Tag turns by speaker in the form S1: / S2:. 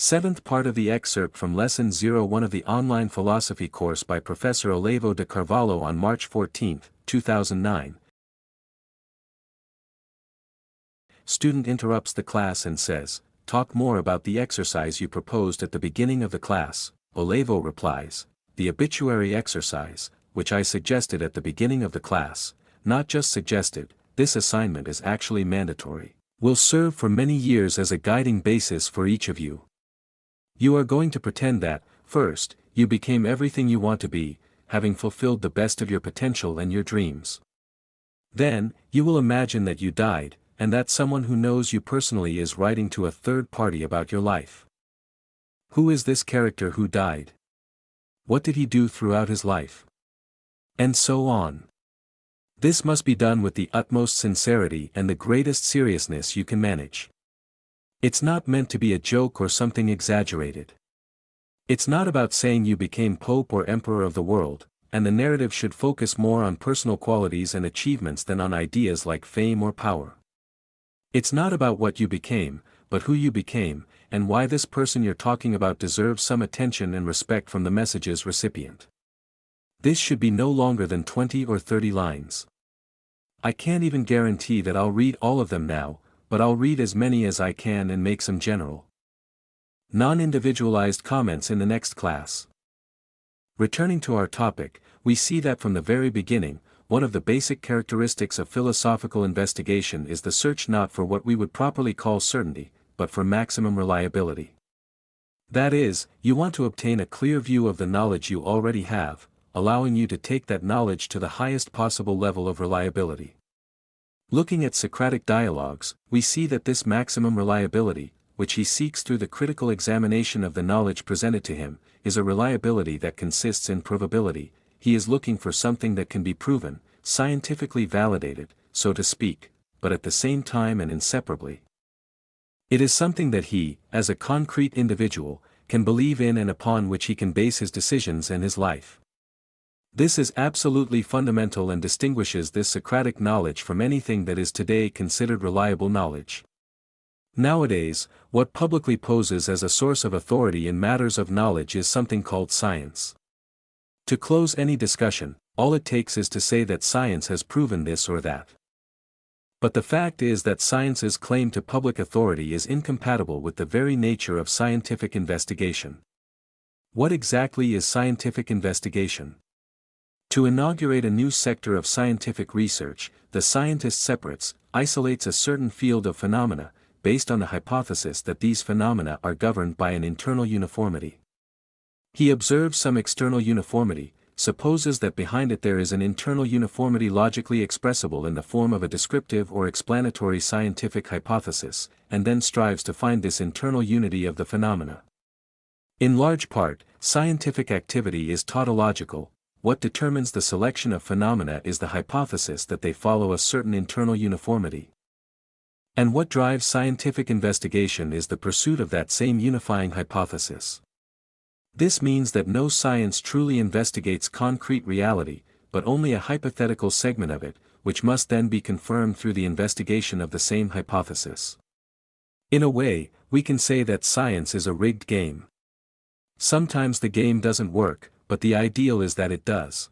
S1: Seventh part of the excerpt from Lesson 01 of the online philosophy course by Professor Olavo de Carvalho on March 14, 2009. Student interrupts the class and says, "Talk more about the exercise you proposed at the beginning of the class." Olavo replies, "The obituary exercise, which I suggested at the beginning of the class, not just suggested, this assignment is actually mandatory, will serve for many years as a guiding basis for each of you. You are going to pretend that, first, you became everything you want to be, having fulfilled the best of your potential and your dreams. Then, you will imagine that you died, and that someone who knows you personally is writing to a third party about your life. Who is this character who died? What did he do throughout his life? And so on. This must be done with the utmost sincerity and the greatest seriousness you can manage. It's not meant to be a joke or something exaggerated. It's not about saying you became Pope or Emperor of the world, and the narrative should focus more on personal qualities and achievements than on ideas like fame or power. It's not about what you became, but who you became, and why this person you're talking about deserves some attention and respect from the message's recipient. This should be no longer than 20 or 30 lines. I can't even guarantee that I'll read all of them now, but I'll read as many as I can and make some general, non-individualized comments in the next class." Returning to our topic, we see that from the very beginning, one of the basic characteristics of philosophical investigation is the search not for what we would properly call certainty, but for maximum reliability. That is, you want to obtain a clear view of the knowledge you already have, allowing you to take that knowledge to the highest possible level of reliability. Looking at Socratic dialogues, we see that this maximum reliability, which he seeks through the critical examination of the knowledge presented to him, is a reliability that consists in provability. He is looking for something that can be proven, scientifically validated, so to speak, but at the same time and inseparably. It is something that he, as a concrete individual, can believe in and upon which he can base his decisions and his life. This is absolutely fundamental and distinguishes this Socratic knowledge from anything that is today considered reliable knowledge. Nowadays, what publicly poses as a source of authority in matters of knowledge is something called science. To close any discussion, all it takes is to say that science has proven this or that. But the fact is that science's claim to public authority is incompatible with the very nature of scientific investigation. What exactly is scientific investigation? To inaugurate a new sector of scientific research, the scientist isolates a certain field of phenomena, based on the hypothesis that these phenomena are governed by an internal uniformity. He observes some external uniformity, supposes that behind it there is an internal uniformity logically expressible in the form of a descriptive or explanatory scientific hypothesis, and then strives to find this internal unity of the phenomena. In large part, scientific activity is tautological. What determines the selection of phenomena is the hypothesis that they follow a certain internal uniformity. And what drives scientific investigation is the pursuit of that same unifying hypothesis. This means that no science truly investigates concrete reality, but only a hypothetical segment of it, which must then be confirmed through the investigation of the same hypothesis. In a way, we can say that science is a rigged game. Sometimes the game doesn't work, but the ideal is that it does.